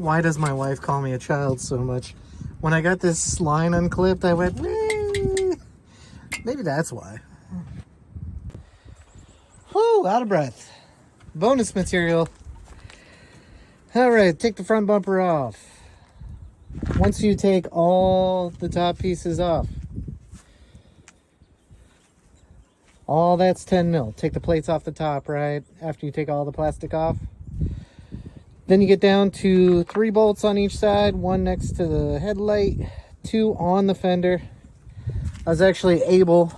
Why does my wife call me a child so much? When I got this line unclipped, I went, wee! Maybe that's why. Whew, out of breath. Bonus material. All right, take the front bumper off. Once you take all the top pieces off, all that's 10 mil. Take the plates off the top, right? After you take all the plastic off. Then you get down to 3 bolts on each side, 1 next to the headlight, 2 on the fender. I was actually able,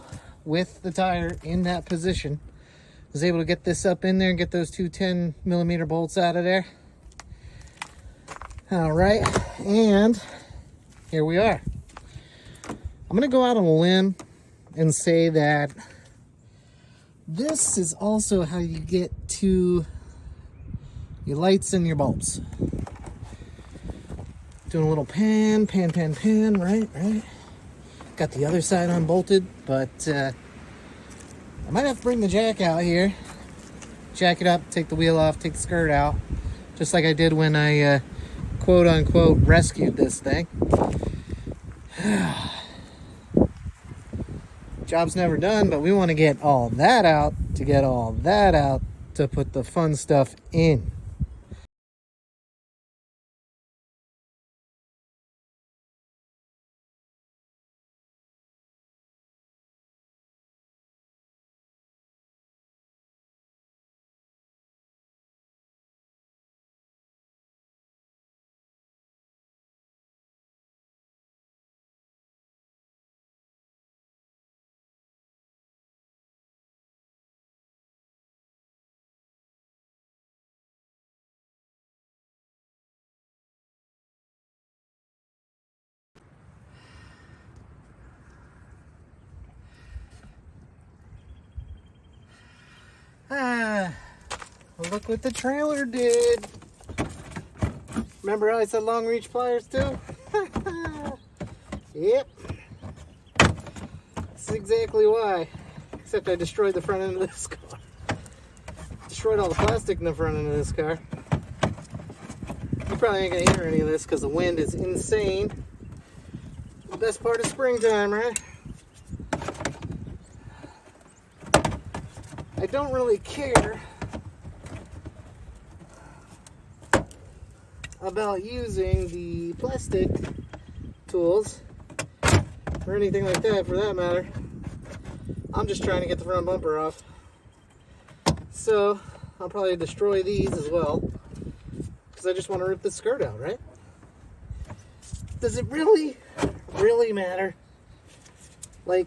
with the tire in that position, was able to get this up in there and get those 2 10mm bolts out of there. All right, and here we are. I'm gonna go out on a limb and say that this is also how you get to your lights and your bulbs. Doing a little pan, right? Got the other side unbolted, but I might have to bring the jack out here, jack it up, take the wheel off, take the skirt out, just like I did when I quote-unquote rescued this thing. Job's never done, but we want to get all that out to get all that out to put the fun stuff in. Look what the trailer did. Remember how I said long reach pliers too? Yep. That's exactly why. Except I destroyed the front end of this car. Destroyed all the plastic in the front end of this car. You probably ain't gonna hear any of this because the wind is insane. The best part of springtime, right? I don't really care about using the plastic tools or anything like that for that matter. I'm just trying to get the front bumper off. So I'll probably destroy these as well because I just want to rip the skirt out, right? Does it really matter? Like,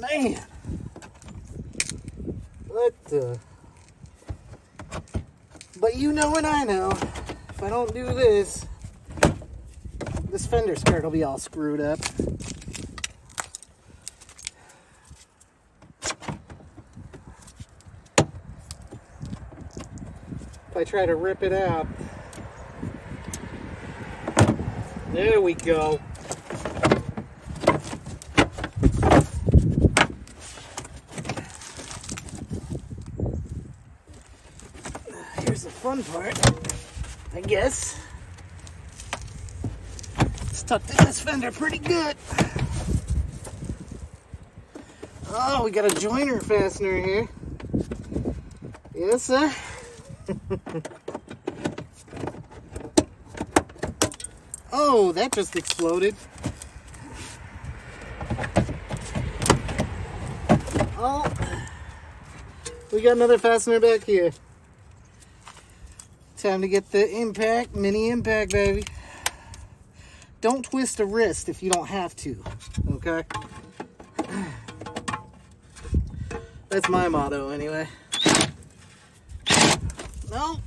man, what the? But you know and I know, if I don't do this, this fender skirt will be all screwed up. If I try to rip it out. There we go. Here's the fun part, I guess. It's tucked in this fender pretty good. Oh, we got a joiner fastener here. Yes, sir. Oh, that just exploded. Oh, we got another fastener back here. Time to get the impact, mini impact, baby. Don't twist a wrist if you don't have to, okay? That's my motto, anyway. No.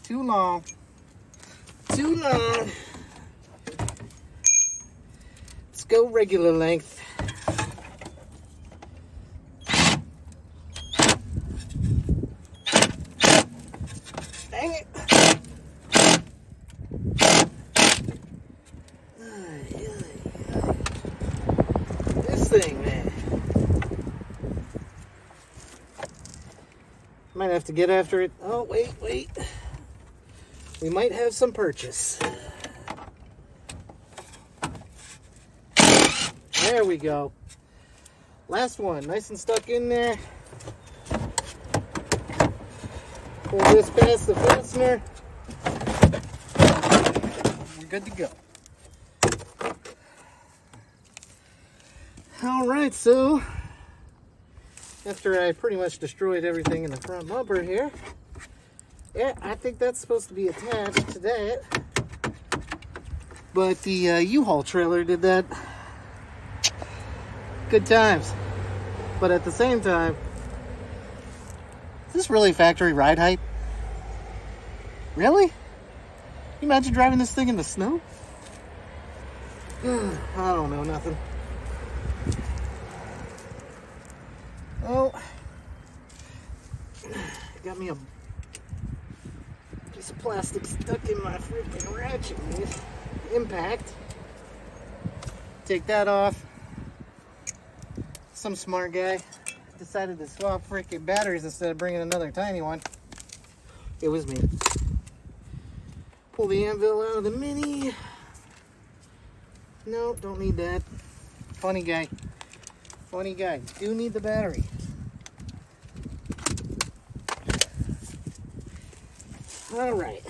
Too long. Too long. Let's go regular length. Dang it. This thing, man. Might have to get after it. Oh, wait. We might have some purchase. There we go. Last one, nice and stuck in there. Pull this past the fastener. We're good to go. All right, so after I pretty much destroyed everything in the front bumper here, yeah, I think that's supposed to be attached to that. But the U-Haul trailer did that. Good times. But at the same time, is this really factory ride height? Really? Can you imagine driving this thing in the snow? I don't know, nothing. Oh, got me a piece of plastic stuck in my freaking ratchet impact. Take that off. Some smart guy decided to swap freaking batteries instead of bringing another tiny one. It was me. Pull the anvil out of the Mini. No, don't need that. Funny guy. Do need the battery. All right.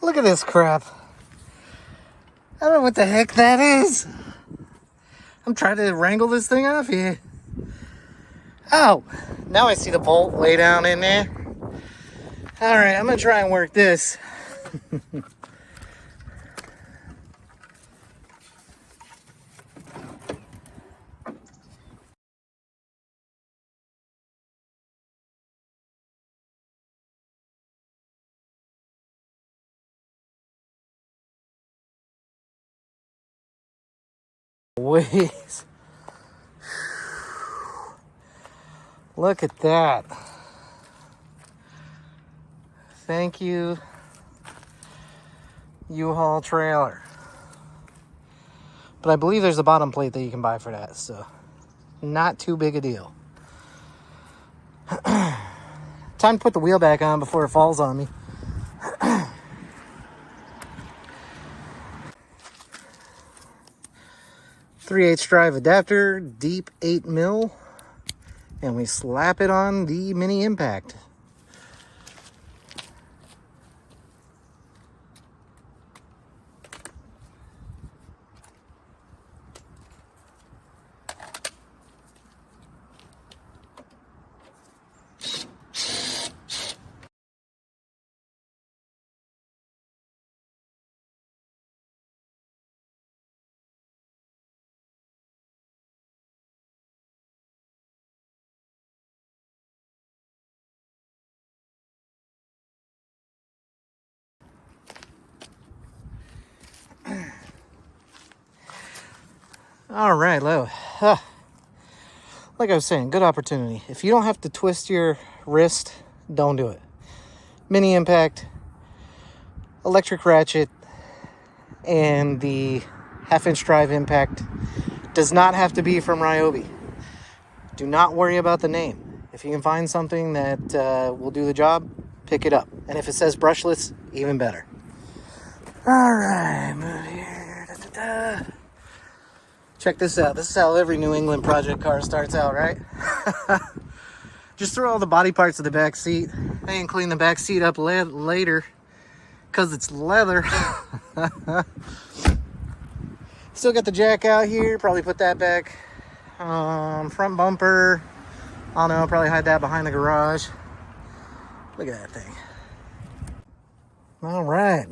Look at this crap. I don't know what the heck that is. I'm trying to wrangle this thing off here. Oh, now I see the bolt way down in there. All right, I'm gonna try and work this. Wait. Look at that. Thank you, U-Haul trailer. But I believe there's a bottom plate that you can buy for that, so not too big a deal. Time to put the wheel back on before it falls on me. 3/8 drive adapter, deep 8 mil, and we slap it on the Mini Impact. All right, like I was saying, good opportunity. If you don't have to twist your wrist, don't do it. Mini Impact, electric ratchet, and the 1/2-inch drive impact does not have to be from Ryobi. Do not worry about the name. If you can find something that will do the job, pick it up. And if it says brushless, even better. All right, move here. Da, da, da. Check this out. This is how every New England project car starts out, right? Just throw all the body parts of the back seat and clean the back seat up later because it's leather. Still got the jack out here. Probably put that back. Front bumper. I don't know. Probably hide that behind the garage. Look at that thing. All right.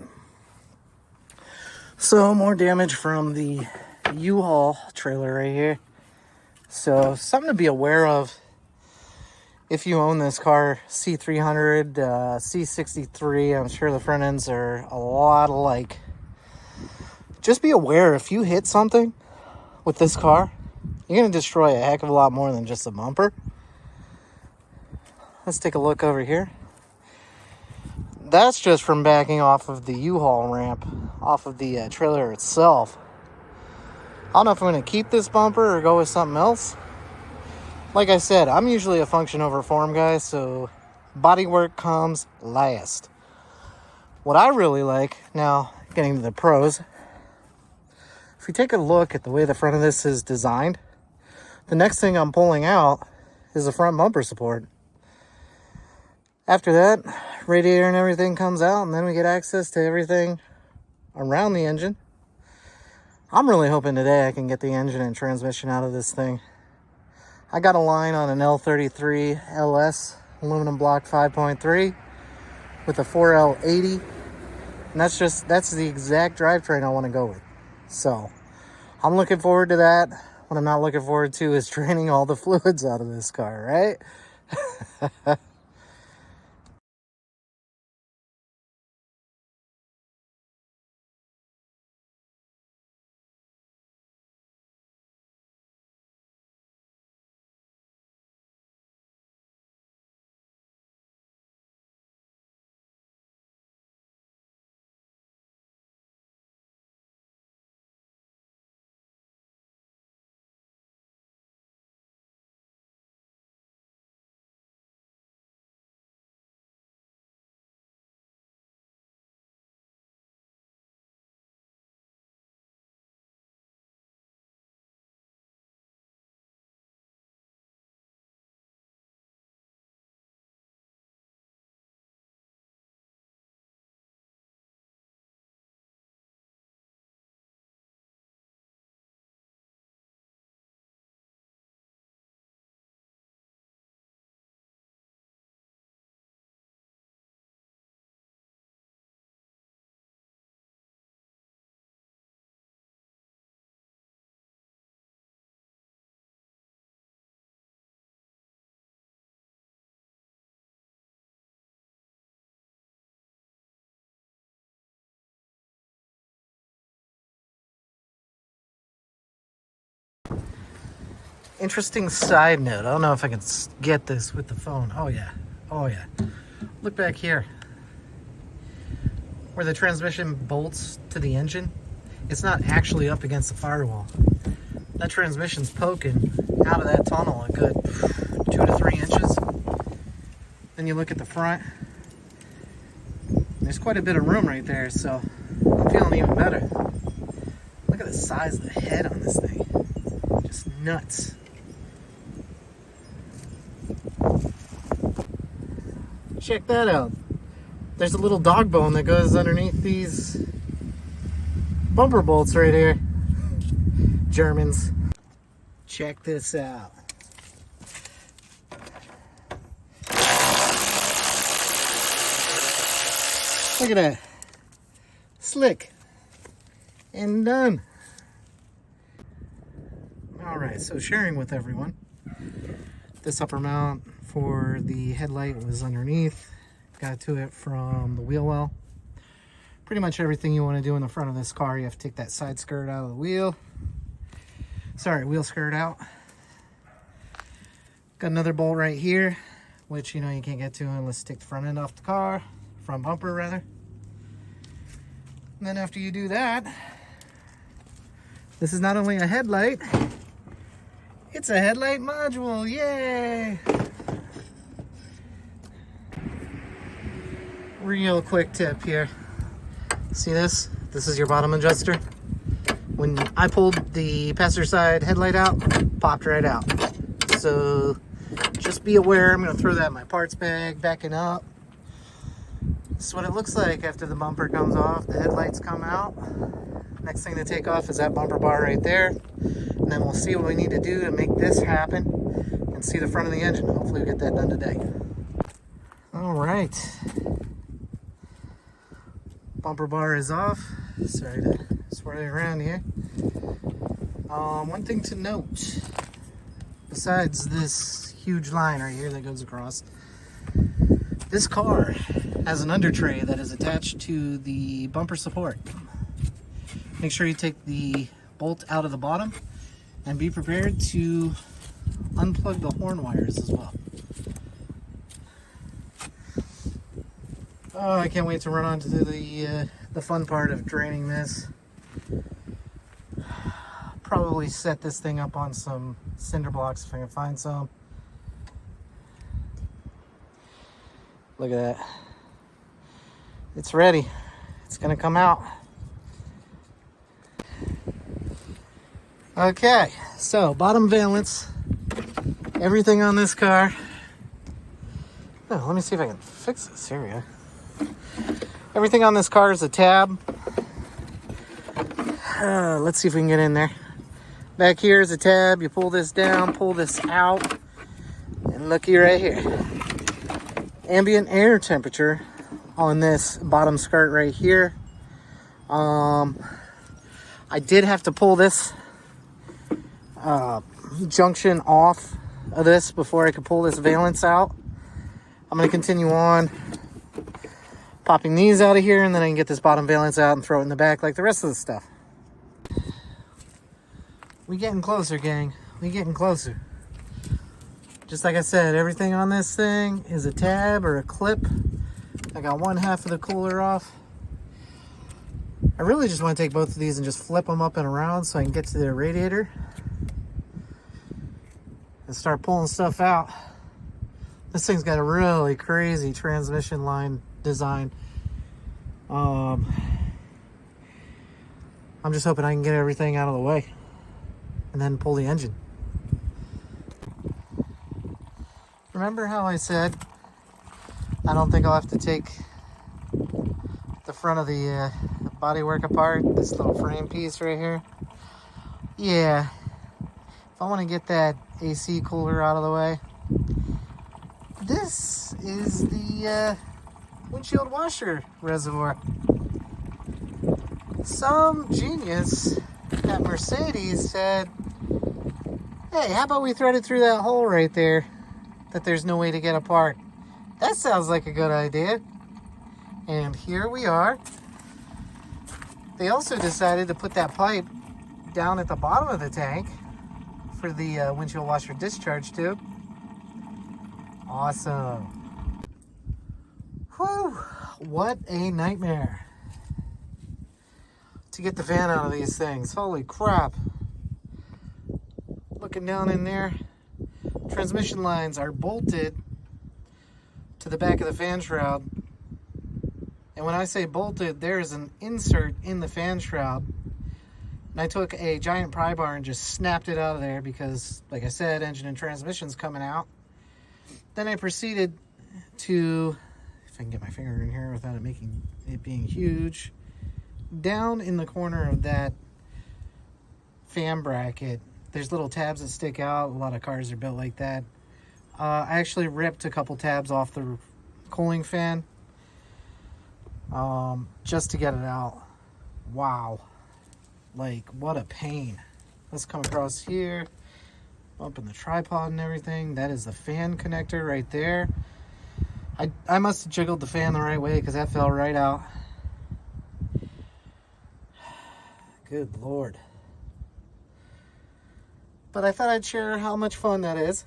So more damage from the U-Haul trailer right here. So something to be aware of if you own this car. C300, C63. I'm sure the front ends are a lot alike. Just be aware, if you hit something with this car, you're going to destroy a heck of a lot more than just a bumper. Let's take a look over here. That's just from backing off of the U-Haul ramp, off of the trailer itself. I don't know if I'm going to keep this bumper or go with something else. Like I said, I'm usually a function over form guy, so bodywork comes last. What I really like, now getting to the pros, if we take a look at the way the front of this is designed, the next thing I'm pulling out is the front bumper support. After that, radiator and everything comes out, and then we get access to everything around the engine. I'm really hoping today I can get the engine and transmission out of this thing. I got a line on an L33 LS aluminum block 5.3 with a 4L80, and that's the exact drivetrain I want to go with. So I'm looking forward to that. What I'm not looking forward to is draining all the fluids out of this car, right? Interesting side note. I don't know if I can get this with the phone. Oh yeah. Oh yeah. Look back here. Where the transmission bolts to the engine, it's not actually up against the firewall. That transmission's poking out of that tunnel a good 2 to 3 inches. Then you look at the front. There's quite a bit of room right there, so I'm feeling even better. Look at the size of the head on this thing. Just nuts. Check that out. There's a little dog bone that goes underneath these bumper bolts right here. Germans. Check this out. Look at that. Slick. And done. Alright, so sharing with everyone. This upper mount for the headlight was underneath. Got to it from the wheel well. Pretty much everything you want to do in the front of this car, you have to take that side skirt out of the wheel. Sorry, wheel skirt out. Got another bolt right here, which you can't get to unless you take the front end off the car. Front bumper, rather. And then after you do that, this is not only a headlight, it's a headlight module. Yay! Real quick tip here. See this? This is your bottom adjuster. When I pulled the passenger side headlight out, popped right out. So just be aware. I'm going to throw that in my parts bag, backing up. This is what it looks like after the bumper comes off. The headlights come out. Next thing to take off is that bumper bar right there. And then we'll see what we need to do to make this happen and see the front of the engine. Hopefully we'll get that done today. All right. Bumper bar is off. Sorry to swirl it around here. One thing to note, besides this huge line right here that goes across, this car has an under tray that is attached to the bumper support. Make sure you take the bolt out of the bottom and be prepared to unplug the horn wires as well. Oh, I can't wait to run on to the fun part of draining this. Probably set this thing up on some cinder blocks if I can find some. Look at that. It's ready. It's gonna come out. Okay, so bottom valence. Everything on this car. Oh, let me see if I can fix this. Here we go. Everything on this car is a tab. Let's see if we can get in there. Back here is a tab. You pull this down, pull this out, and looky right here. Ambient air temperature on this bottom skirt right here. I did have to pull this junction off of this before I could pull this valence out. I'm going to continue on popping these out of here, and then I can get this bottom valence out and throw it in the back like the rest of the stuff. We getting closer, gang. We getting closer. Just like I said, everything on this thing is a tab or a clip. I got one half of the cooler off. I really just want to take both of these and just flip them up and around so I can get to the radiator and start pulling stuff out. This thing's got a really crazy transmission line design. I'm just hoping I can get everything out of the way and then pull the engine. Remember how I said I don't think I'll have to take the front of the bodywork apart, this little frame piece right here? Yeah, if I want to get that AC cooler out of the way, this is the windshield washer reservoir. Some genius at Mercedes said, hey, how about we thread it through that hole right there that there's no way to get apart? That sounds like a good idea. And here we are. They also decided to put that pipe down at the bottom of the tank for the windshield washer discharge tube. Awesome. Whew, what a nightmare to get the fan out of these things. Holy crap. Looking down in there, transmission lines are bolted to the back of the fan shroud. And when I say bolted, there's an insert in the fan shroud. And I took a giant pry bar and just snapped it out of there because, like I said, engine and transmission's coming out. Then I proceeded to, if I can get my finger in here without it being huge, down in the corner of that fan bracket, there's little tabs that stick out. A lot of cars are built like that. I actually ripped a couple tabs off the cooling fan just to get it out. Wow. Like, what a pain. Let's come across here, up in the tripod and everything. That is the fan connector right there. I must have jiggled the fan the right way because that fell right out. Good Lord. But I thought I'd share how much fun that is.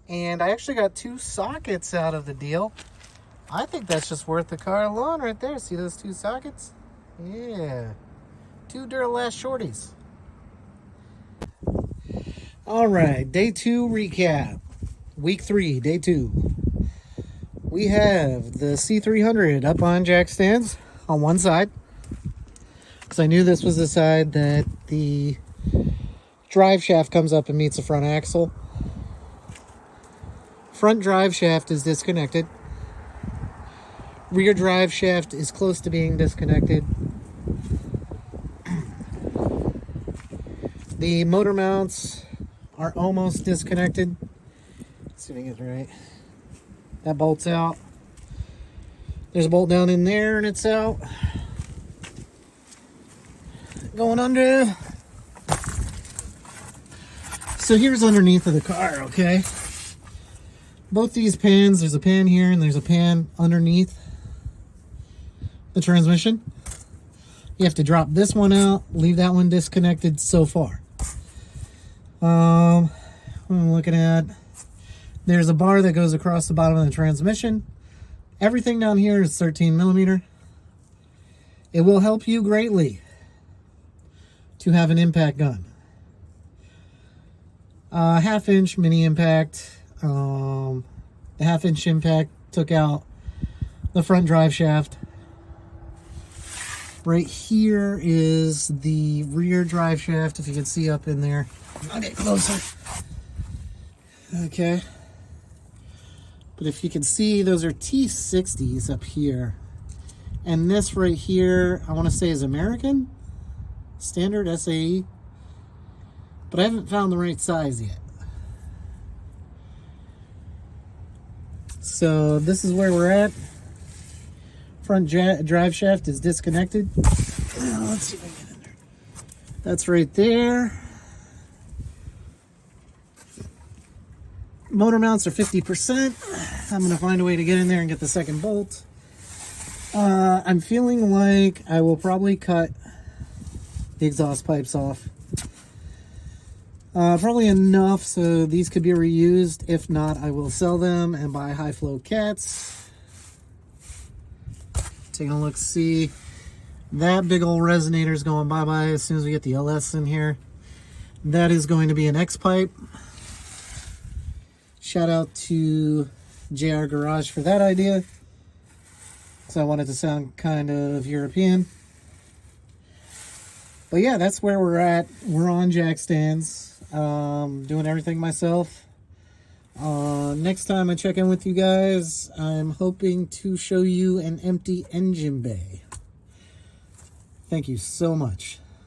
And I actually got 2 sockets out of the deal. I think that's just worth the car alone right there. See those 2 sockets? Yeah. 2 Duralast shorties. All right, day 2 recap. Week 3, day 2. we have the C300 up on jack stands on one side, because I knew this was the side that the drive shaft comes up and meets the front axle. Front drive shaft is disconnected. Rear drive shaft is close to being disconnected. The motor mounts are almost disconnected. Let's see if I get it right. That bolt's out. There's a bolt down in there and it's out. Going under. So here's underneath of the car, okay? Both these pans, there's a pan here and there's a pan underneath the transmission. You have to drop this one out, leave that one disconnected so far. What I'm looking at, there's a bar that goes across the bottom of the transmission. Everything down here is 13 millimeter. It will help you greatly to have an impact gun. Half-inch mini impact. The half-inch impact took out the front drive shaft. Right here is the rear drive shaft, if you can see up in there. I'll get closer. Okay. But if you can see, those are T60s up here. And this right here, I want to say is American Standard SAE. But I haven't found the right size yet. So this is where we're at. Front drive shaft is disconnected. Let's see if I can get in there. That's right there. Motor mounts are 50%. I'm going to find a way to get in there and get the second bolt. I'm feeling like I will probably cut the exhaust pipes off. Probably enough so these could be reused. If not, I will sell them and buy high flow cats. Taking a look, see that big old resonator is going bye-bye as soon as we get the LS in here. That is going to be an X pipe. Shout out to JR Garage for that idea, because I wanted to sound kind of European. But yeah, that's where we're at. We're on jack stands, doing everything myself. Next time I check in with you guys, I'm hoping to show you an empty engine bay. Thank you so much.